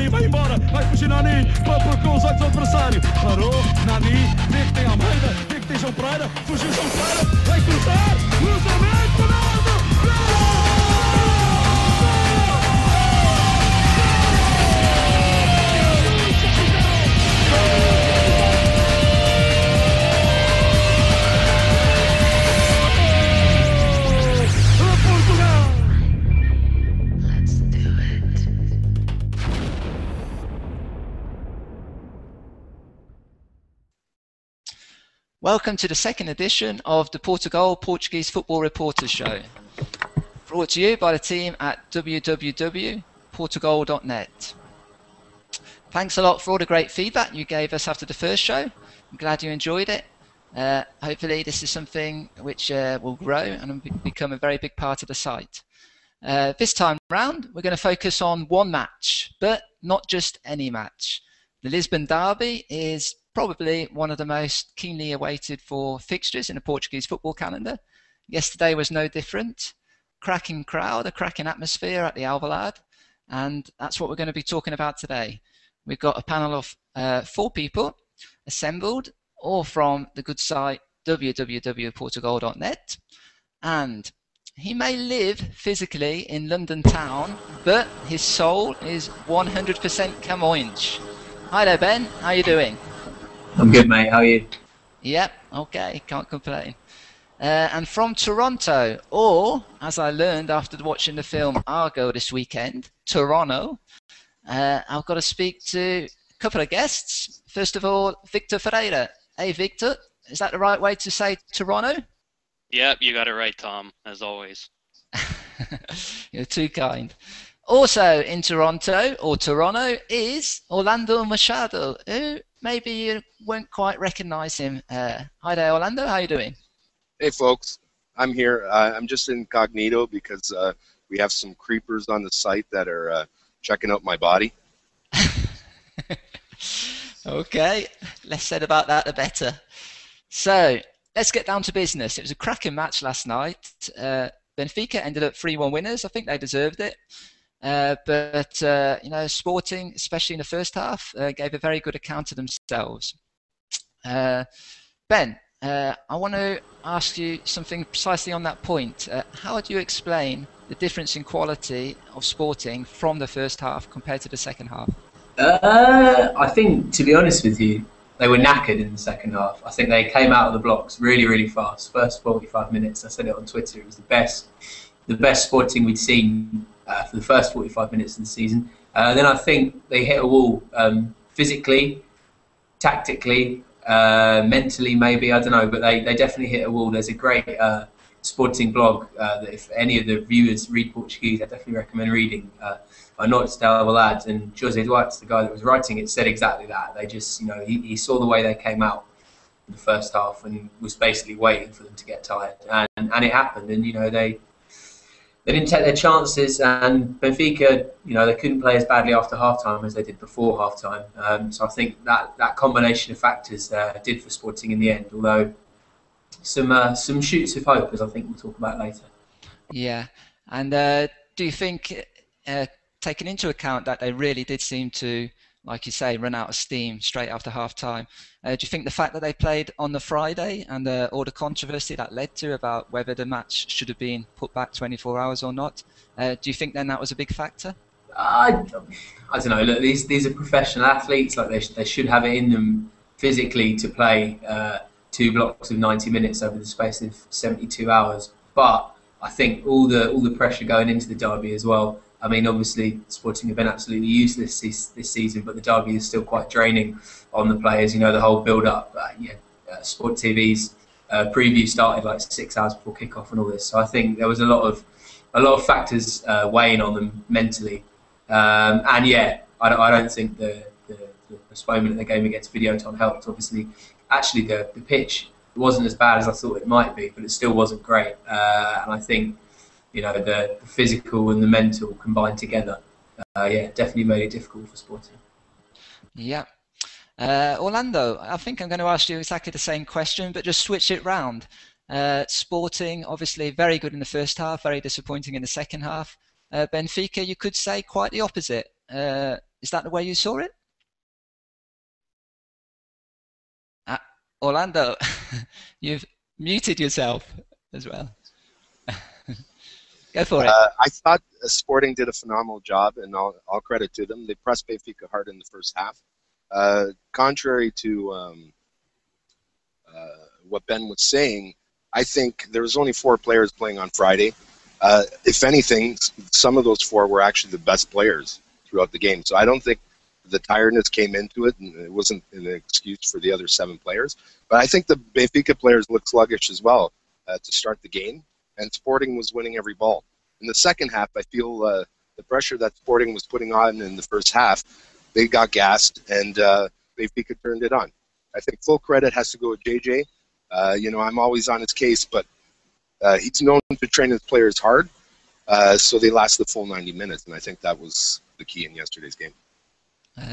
Nani vai embora, vai fugir Nani, vai procurar os olhos do adversário. Parou, Nani, vê que tem Almeida, vê que tem João Pereira, fugiu João Pereira, vai cruzar, cruzamento, Ronaldo, gol! Welcome to the second edition of the PortuGOAL Portuguese Football Reporters Show, brought to you by the team at www.portugal.net. Thanks a lot for all the great feedback you gave us after the first show. I'm glad you enjoyed it. Hopefully this is something which will grow and become a very big part of the site. This time round, we're going to focus on one match, but not just any match. The Lisbon Derby is probably one of the most keenly awaited for fixtures in the Portuguese football calendar. Yesterday was no different. Cracking crowd, a cracking atmosphere at the Alvalade, and that's what we're going to be talking about today. We've got a panel of 4 people assembled, all from the good site www.portugal.net, and he may live physically in London town, but his soul is 100% Camões. Hi there, Ben. How are you doing? I'm good, mate. How are you? Yep, okay, can't complain. And from Toronto, or as I learned after watching the film Argo this weekend, Toronto, I've got to speak to a couple of guests. First of all, Victor Ferreira. Hey, Victor, is that the right way to say Toronto? Yep, you got it right, Tom, as always. You're too kind. Also in Toronto, or Toronto, is Orlando Machado, who maybe you won't quite recognize him. Hi there, Orlando. How are you doing? Hey, folks. I'm here. I'm just incognito because we have some creepers on the site that are checking out my body. Okay. Less said about that, the better. So, let's get down to business. It was a cracking match last night. Benfica ended up 3-1 winners. I think they deserved it. But you know, Sporting, especially in the first half, gave a very good account of themselves. Ben, I want to ask you something precisely on that point. How would you explain the difference in quality of Sporting from the first half compared to the second half? I think, to be honest with you, they were knackered in the second half. I think they came out of the blocks really, really fast. First 45 minutes, I said it on Twitter, it was the best Sporting we'd seen for the first 45 minutes of the season. Then I think they hit a wall physically, tactically, mentally maybe, I don't know, but they definitely hit a wall. There's a great Sporting blog that if any of the viewers read Portuguese, I definitely recommend reading, by Norte de Alvalade, and Jose Duarte, the guy that was writing it, said exactly that. They just, you know, he saw the way they came out in the first half and was basically waiting for them to get tired, and it happened, and you know, they didn't take their chances, and Benfica, you know, they couldn't play as badly after half-time as they did before half-time. So I think that combination of factors did for Sporting in the end, although some shoots of hope, as I think we'll talk about later. Yeah, and do you think, taking into account that they really did seem to, like you say, run out of steam straight after half-time, do you think the fact that they played on the Friday and all the controversy that led to about whether the match should have been put back 24 hours or not, do you think then that was a big factor? I don't know. Look, these are professional athletes. Like they should have it in them physically to play 2 blocks of 90 minutes over the space of 72 hours. But I think all the pressure going into the derby as well. I mean, obviously, Sporting have been absolutely useless this season, but the derby is still quite draining on the players. You know, the whole build-up. Sport TV's preview started like 6 hours before kickoff and all this. So I think there was a lot of factors weighing on them mentally. And yeah, I don't think the postponement of the game against Videoton helped. Obviously, actually the pitch wasn't as bad as I thought it might be, but it still wasn't great. And I think, you know, the physical and the mental combined together, definitely made it difficult for Sporting. Yeah. Orlando, I think I'm going to ask you exactly the same question, but just switch it round. Sporting, obviously very good in the first half, very disappointing in the second half. Benfica, you could say quite the opposite. Is that the way you saw it? Orlando, you've muted yourself as well. Go for it. I thought Sporting did a phenomenal job, and all credit to them. They pressed Benfica hard in the first half. Contrary to what Ben was saying, I think there was only 4 players playing on Friday. If anything, some of those 4 were actually the best players throughout the game. So I don't think the tiredness came into it, and it wasn't an excuse for the other 7 players. But I think the Benfica players looked sluggish as well to start the game, and Sporting was winning every ball. In the second half, I feel the pressure that Sporting was putting on in the first half, they got gassed, and Benfica turned it on. I think full credit has to go with JJ. I'm always on his case, but he's known to train his players hard, so they last the full 90 minutes, and I think that was the key in yesterday's game.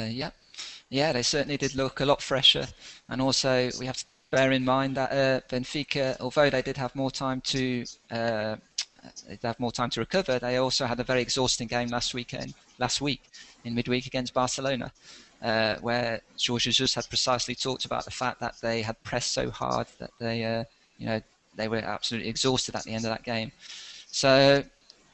Yeah, they certainly did look a lot fresher, and also we have to bear in mind that Benfica, although they did have more time to recover, they also had a very exhausting game last week in midweek against Barcelona, where Jorge Jesus had precisely talked about the fact that they had pressed so hard that they were absolutely exhausted at the end of that game. So,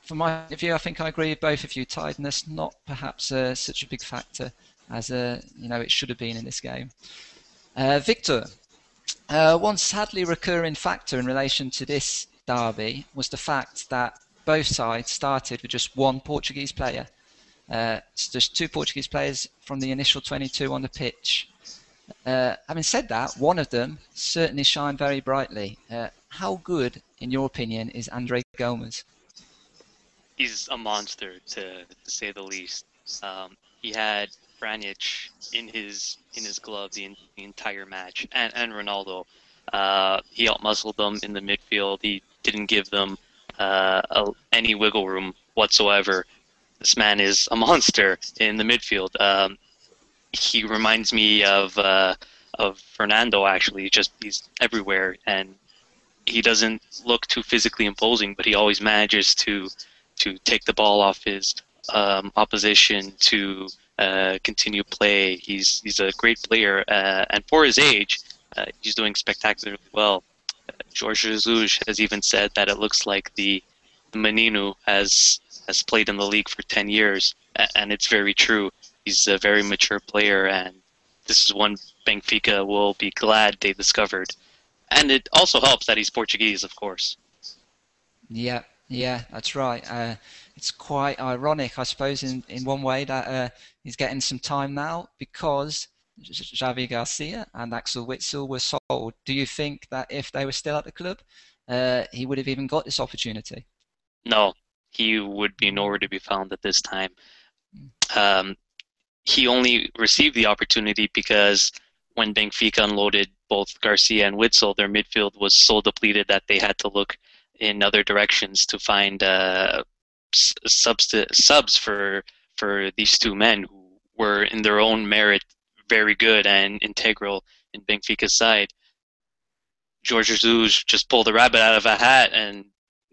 from my point of view, I think I agree with both of you. Tiredness not perhaps such a big factor as it should have been in this game. Victor, one sadly recurring factor in relation to this derby was the fact that both sides started with just one Portuguese player. So just 2 Portuguese players from the initial 22 on the pitch. Having said that, one of them certainly shined very brightly. How good, in your opinion, is Andre Gomes? He's a monster, to say the least. He had Pjanic in his glove the entire match, and Ronaldo. He outmuscled them in the midfield. He didn't give them any wiggle room whatsoever. This man is a monster in the midfield. He reminds me of Fernando, actually. He's everywhere, and he doesn't look too physically imposing, but he always manages to take the ball off his opposition, to continue play. He's a great player, and for his age, he's doing spectacularly well. Jorge Jesus has even said that it looks like the Menino has played in the league for 10 years, and it's very true. He's a very mature player, and this is one Benfica will be glad they discovered. And it also helps that he's Portuguese, of course. Yeah, that's right. It's quite ironic, I suppose, in one way that he's getting some time now because Xavi Garcia and Axel Witsel were sold. Do you think that if they were still at the club, he would have even got this opportunity? No, he would be nowhere to be found at this time. He only received the opportunity because when Benfica unloaded both Garcia and Witsel, their midfield was so depleted that they had to look in other directions to find subs for these 2 men who were in their own merit very good and integral in Benfica's side. Jorge Jesus just pulled a rabbit out of a hat, and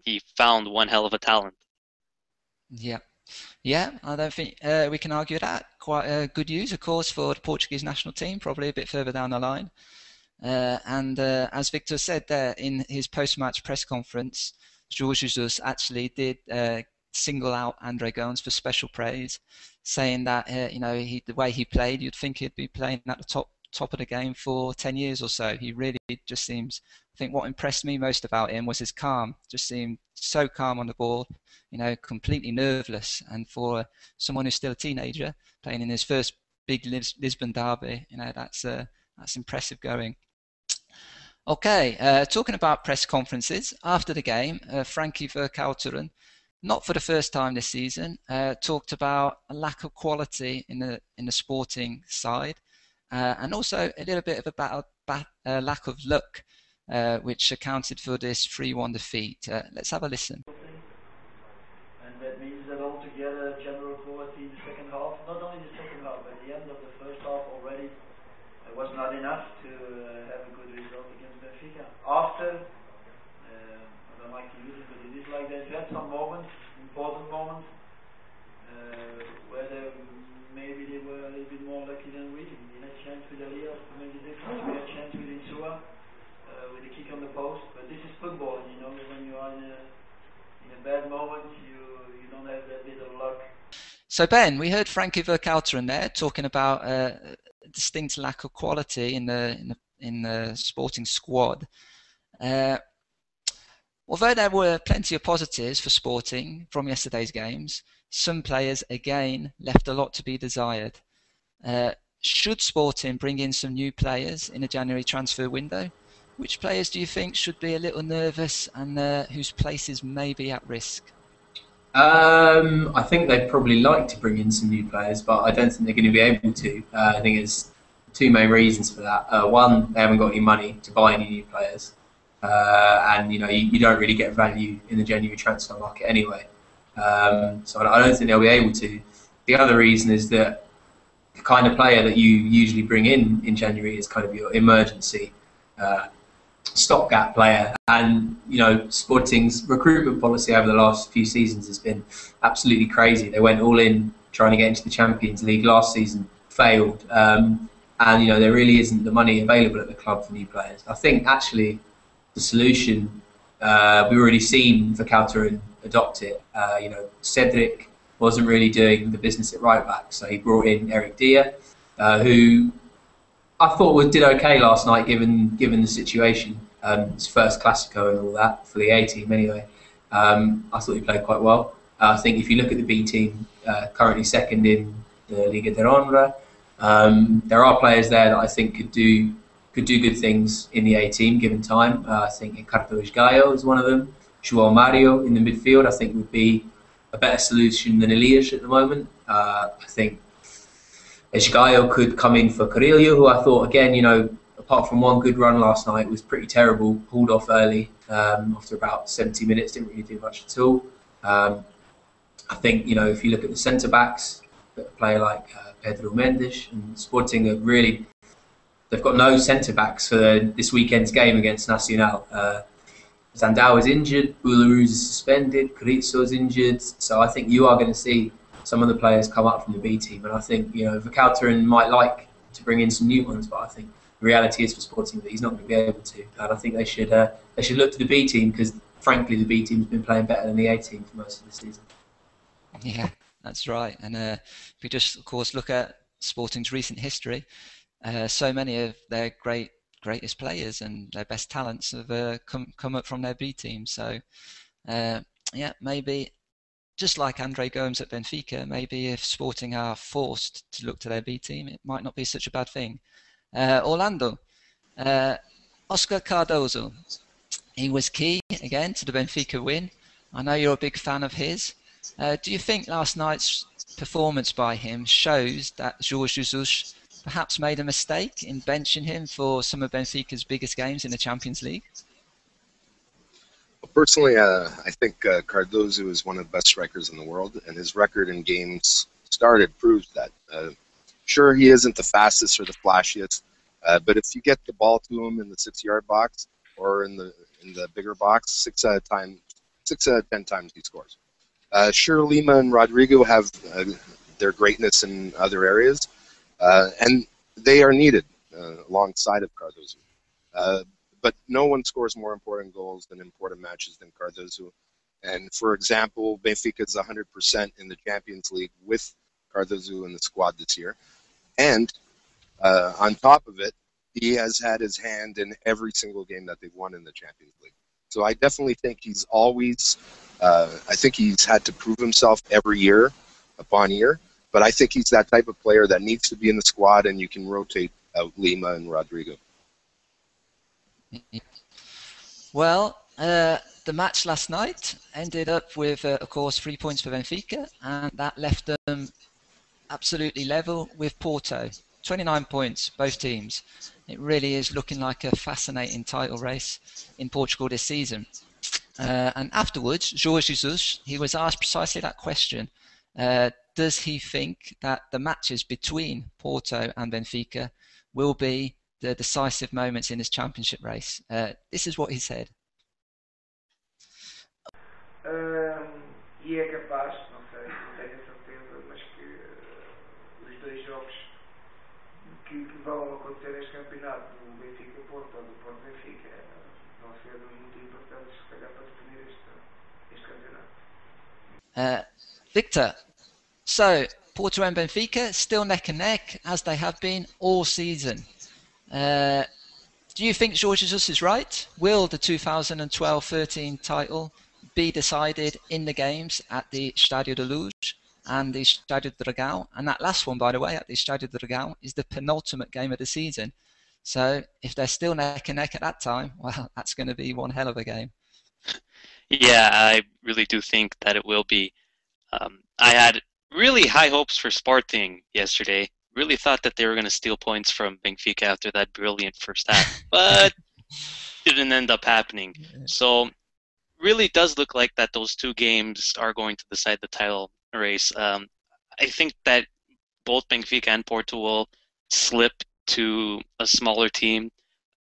he found one hell of a talent. Yeah, I don't think we can argue that. Quite good news, of course, for the Portuguese national team, probably a bit further down the line. And as Victor said there in his post-match press conference, Jorge Jesus actually did single out Andre Gomes for special praise, saying that the way he played, you'd think he'd be playing at the top of the game for 10 years or so. He really just seems. I think what impressed me most about him was his calm. Just seemed so calm on the ball, completely nerveless. And for someone who's still a teenager playing in his first big Lisbon derby, that's impressive going. Okay, talking about press conferences after the game, Frankie Verkouteren, not for the first time this season, talked about a lack of quality in the Sporting side, and also a little bit of a lack of luck, which accounted for this 3-1 defeat. Let's have a listen. And that means that altogether general quality in the second half, not only the second half, but the end of the first half already, was not enough to have a good result against Benfica. After, I don't like to use it, but it is like that. You had some moments, important moments, where maybe they So Ben, we heard Frankie Verkouteren there talking about a distinct lack of quality in the Sporting squad. Although there were plenty of positives for Sporting from yesterday's games, some players again left a lot to be desired. Should Sporting bring in some new players in a January transfer window? Which players do you think should be a little nervous and whose places may be at risk? I think they'd probably like to bring in some new players, but I don't think they're going to be able to. I think there's two main reasons for that. One, they haven't got any money to buy any new players, and you don't really get value in the January transfer market anyway. So I don't think they'll be able to. The other reason is that the kind of player that you usually bring in January is kind of your emergency stopgap player, and Sporting's recruitment policy over the last few seasons has been absolutely crazy. They went all in trying to get into the Champions League last season, failed, and there really isn't the money available at the club for new players. I think actually the solution we've already seen Verkouteren adopt it. Cedric wasn't really doing the business at right back, so he brought in Eric Dier, who I thought did okay last night given the situation. His first Clasico and all that for the A team anyway. I thought he played quite well. I think if you look at the B team, currently second in the Liga de Honra, there are players there that I think could do good things in the A team given time. I think Carlos Gaio is one of them. João Mario in the midfield I think would be a better solution than Elias at the moment. I think Gaio could come in for Carrillo, who I thought, again, apart from one good run last night, was pretty terrible, pulled off early after about 70 minutes, didn't really do much at all. I think, if you look at the centre-backs, a player like Pedro Mendes and Sporting are really, they've got no centre-backs for this weekend's game against Nacional. Zandao is injured, Boularus is suspended, Carrizo is injured, so I think you are going to see some of the players come up from the B team, and I think Verkouteren might like to bring in some new ones, but I think the reality is for Sporting that he's not going to be able to, and I think they should look to the B team because frankly the B team's been playing better than the A team for most of the season. Yeah, that's right. And if we just of course look at Sporting's recent history, so many of their greatest players and their best talents have come up from their B team. So maybe just like Andre Gomes at Benfica, maybe if Sporting are forced to look to their B team, it might not be such a bad thing. Orlando, Oscar Cardozo, he was key again to the Benfica win. I know you're a big fan of his. Do you think last night's performance by him shows that Jorge Jesus perhaps made a mistake in benching him for some of Benfica's biggest games in the Champions League? Personally, I think Cardozo is one of the best strikers in the world, and his record in games started proves that. Sure, he isn't the fastest or the flashiest, but if you get the ball to him in the 6-yard box or in the bigger box, 6 out of 10 times he scores. Sure, Lima and Rodrigo have their greatness in other areas, and they are needed alongside of Cardozo. But no one scores more important goals in important matches than Cardozo. And for example, Benfica is 100% in the Champions League with Cardozo in the squad this year. And on top of it, he has had his hand in every single game that they've won in the Champions League. So I definitely think he's always, I think he's had to prove himself every year upon year. But I think he's that type of player that needs to be in the squad and you can rotate out Lima and Rodrigo. Well, the match last night ended up with, of course, 3 points for Benfica, and that left them absolutely level with Porto. 29 points, both teams. It really is looking like a fascinating title race in Portugal this season. And afterwards, Jorge Jesus, he was asked precisely that question. Does he think that the matches between Porto and Benfica will be the decisive moments in this championship race? This is what he said. E é capaz, não sei, não tenho a certeza, mas que os dois jogos que vão acontecer neste campeonato, do Benfica-Porto ou do Porto-Benfica, vão ser muito importantes, se calhar, para definir este campeonato. Victor, So, Porto and Benfica still neck and neck, as they have been all season. Do you think Jorge Jesus is right? Will the 2012-13 title be decided in the games at the Estádio da Luz and the Estádio do Dragão? And that last one, by the way, at the Estádio do Dragão, is the penultimate game of the season. So if they're still neck and neck at that time, well, that's going to be one hell of a game. Yeah, I really do think that it will be. I had really high hopes for Sporting yesterday. Really thought that they were going to steal points from Benfica after that brilliant first half, but didn't end up happening. So really does look like that those two games are going to decide the title race. I think that both Benfica and Porto will slip to a smaller team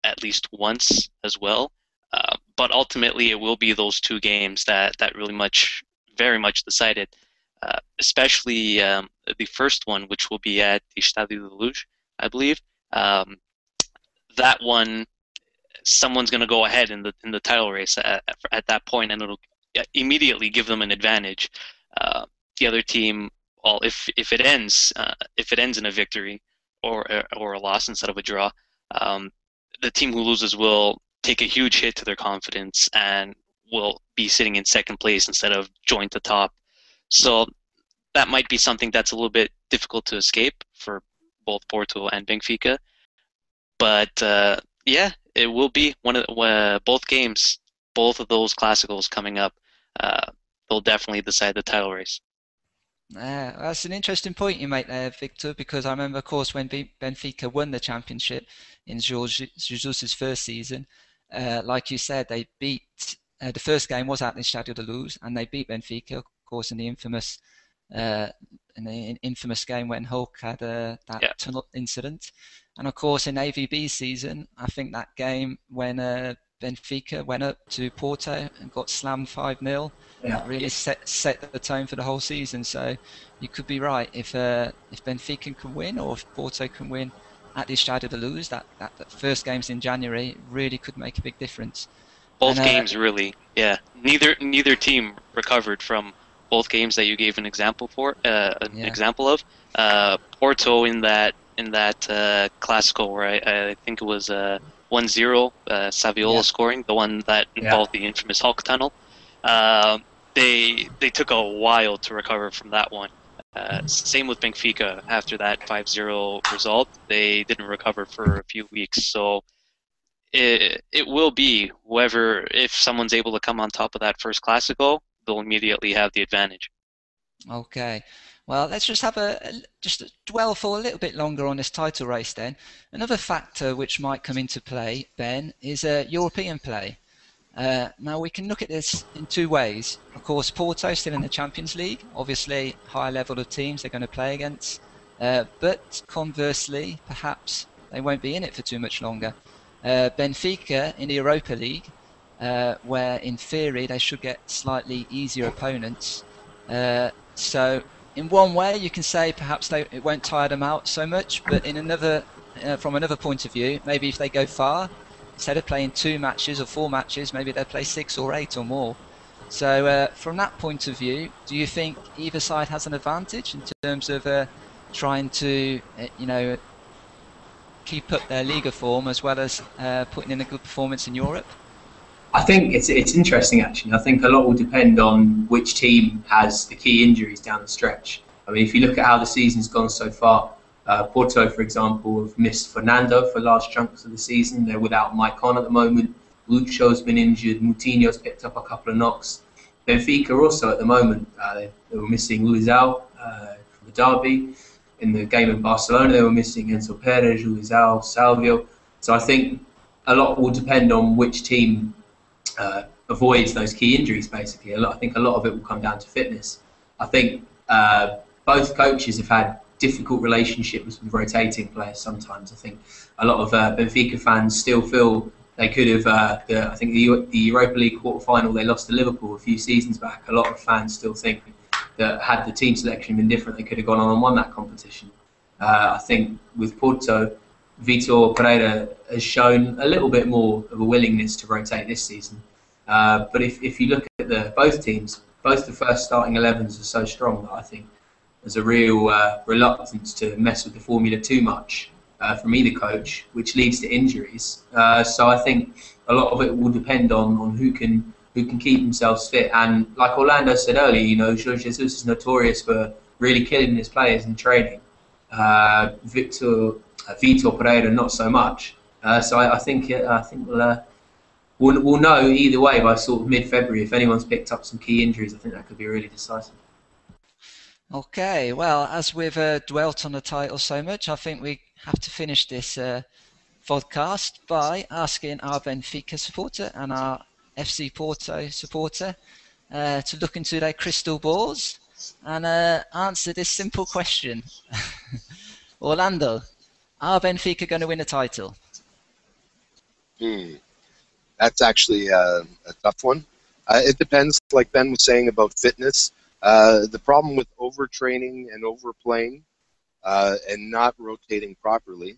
at least once as well. But ultimately, it will be those two games that really very much decided. Especially the first one, which will be at the Estádio da Luz, I believe. That one, someone's going to go ahead in the title race at that point, and it'll immediately give them an advantage. The other team, well, if it ends in a victory or a loss instead of a draw, the team who loses will take a huge hit to their confidence and will be sitting in second place instead of joint the top. So that might be something that's a little bit difficult to escape for both Porto and Benfica. But yeah, it will be one of both games, both of those classicals coming up. They'll definitely decide the title race. That's an interesting point you make there, Victor, because I remember, of course, when Benfica won the championship in Jorge Jesus' first season, like you said, they beat, the first game was at the Estádio da Luz, and they beat Benfica, of course, in the infamous game when Hulk had that tunnel incident. And of course, in AVB's season, I think that game when Benfica went up to Porto and got slammed 5-0, that really set the tone for the whole season. So you could be right. If Benfica can win, or if Porto can win at the Estádio da Luz, that first game's in January, really could make a big difference. Both games, really, yeah. Neither team recovered from both games that you gave an example example of. Porto in that Classical where I think it was 1-0, Saviola scoring, the one that involved the infamous Hulk tunnel. They took a while to recover from that one. Same with Benfica after that 5-0 result. They didn't recover for a few weeks. So it will be whoever, if someone's able to come on top of that first Classico, they'll immediately have the advantage. Okay. Well, let's just have just dwell for a little bit longer on this title race then. Another factor which might come into play, Ben, is European play. Now, we can look at this in two ways. Of course, Porto still in the Champions League, obviously high level of teams they're going to play against. But conversely, perhaps they won't be in it for too much longer. Benfica in the Europa League, where in theory they should get slightly easier opponents. So in one way you can say perhaps it won't tire them out so much, but in another, from another point of view, maybe if they go far, instead of playing 2 matches or 4 matches, maybe they'll play 6 or 8 or more. So from that point of view, do you think either side has an advantage in terms of trying to keep up their Liga form as well as putting in a good performance in Europe? I think it's interesting, actually. I think a lot will depend on which team has the key injuries down the stretch. I mean, if you look at how the season's gone so far, Porto, for example, have missed Fernando for large chunks of the season. They're without Maicon at the moment. Lucho's been injured. Moutinho's picked up a couple of knocks. Benfica also at the moment, they were missing Luizão from the derby. In the game in Barcelona, they were missing Enzo Perez, Luizão, Salvio. So I think a lot will depend on which team avoids those key injuries, basically. I think a lot of it will come down to fitness. I think both coaches have had difficult relationships with rotating players sometimes. I think a lot of Benfica fans still feel they could have, I think the Europa League quarter-final they lost to Liverpool a few seasons back, a lot of fans still think that had the team selection been different, they could have gone on and won that competition. I think with Porto, Vitor Pereira has shown a little bit more of a willingness to rotate this season. But if you look at both teams, both the first starting 11s are so strong that I think there's a real reluctance to mess with the formula too much from either coach, which leads to injuries. So I think a lot of it will depend on who can keep themselves fit. And like Orlando said earlier, you know, Jorge Jesus is notorious for really killing his players in training. Vitor Pereira not so much. So I think we'll know either way by sort of mid-February. If anyone's picked up some key injuries, I think that could be really decisive. Okay, well, as we've dwelt on the title so much, I think we have to finish this podcast by asking our Benfica supporter and our FC Porto supporter to look into their crystal balls and answer this simple question. Orlando, are Benfica going to win a title? That's actually a tough one. It depends, like Ben was saying, about fitness. The problem with overtraining and overplaying and not rotating properly,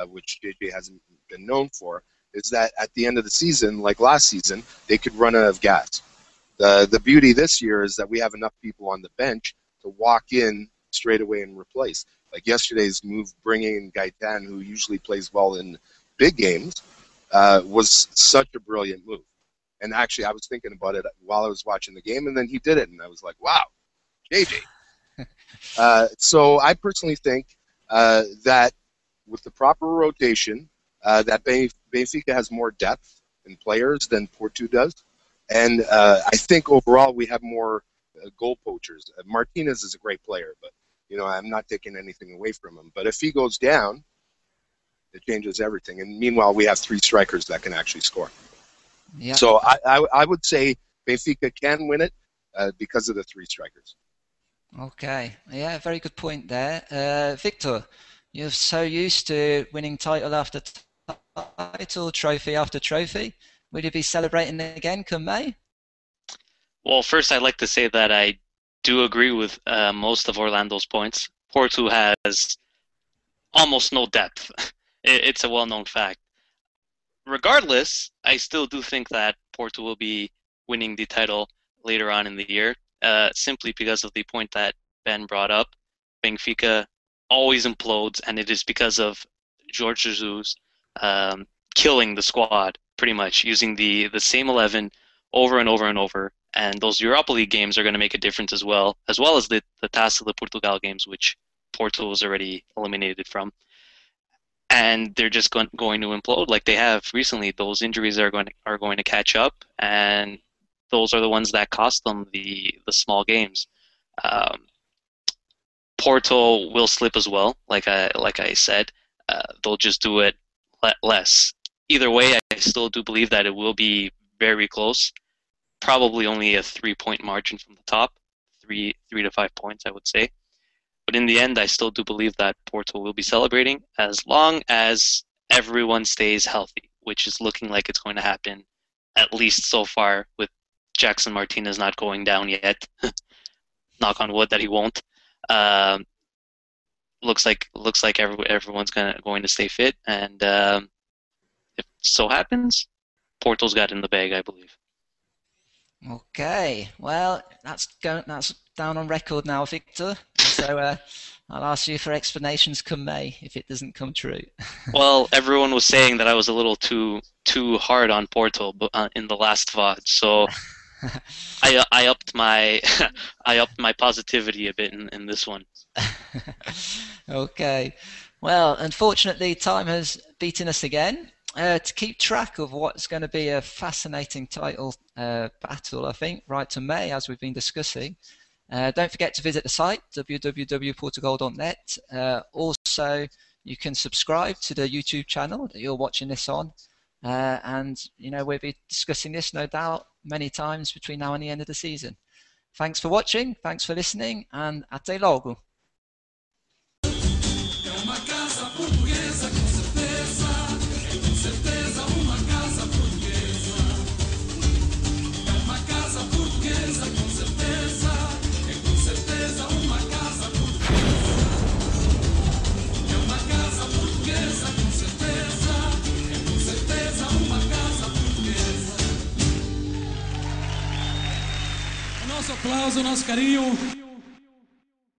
which JJ hasn't been known for, is that at the end of the season, like last season, they could run out of gas. The beauty this year is that we have enough people on the bench to walk in straight away and replace. Like yesterday's move, bringing in Gaetan, who usually plays well in big games, was such a brilliant move. And actually, I was thinking about it while I was watching the game, and then he did it, and I was like, wow, JJ. So I personally think that with the proper rotation, that Benfica has more depth in players than Porto does. And I think overall we have more goal poachers. Martinez is a great player, but you know, I'm not taking anything away from him. But if he goes down, it changes everything. And meanwhile, we have 3 strikers that can actually score. Yeah. So I would say Benfica can win it because of the 3 strikers. Okay. Yeah, very good point there. Victor, you're so used to winning title after title, trophy after trophy. Will you be celebrating again come May? Well, first I'd like to say that I do agree with most of Orlando's points. Porto has almost no depth. It's a well-known fact. Regardless, I still do think that Porto will be winning the title later on in the year, simply because of the point that Ben brought up. Benfica always implodes, and it is because of Jorge Jesus killing the squad, pretty much, using the same 11 over and over and over. And those Europa League games are going to make a difference as well as the Taça de Portugal games, which Porto was already eliminated from. And they're just going to implode like they have recently. Those injuries are going to catch up, and those are the ones that cost them the small games. Porto will slip as well, like I said. They'll just do it less. Either way, I still do believe that it will be very close. Probably only a 3-point margin from the top, 3 to 5 points, I would say. But in the end, I still do believe that Porto will be celebrating as long as everyone stays healthy, which is looking like it's going to happen, at least so far, with Jackson Martinez not going down yet. Knock on wood that he won't. Looks like everyone's going to stay fit, and if so happens, Porto's got in the bag, I believe. Okay, well, that's down on record now, Victor. So I'll ask you for explanations come May if it doesn't come true. Well, everyone was saying that I was a little too hard on Porto in the last VOD, so I upped my positivity a bit in this one. Okay, well, unfortunately, time has beaten us again. To keep track of what's going to be a fascinating title battle, I think, right to May, as we've been discussing. Don't forget to visit the site, www.portugal.net. Also, you can subscribe to the YouTube channel that you're watching this on. And, you know, we'll be discussing this, no doubt, many times between now and the end of the season. Thanks for watching, thanks for listening, and até logo. Nosso aplauso, nosso carinho.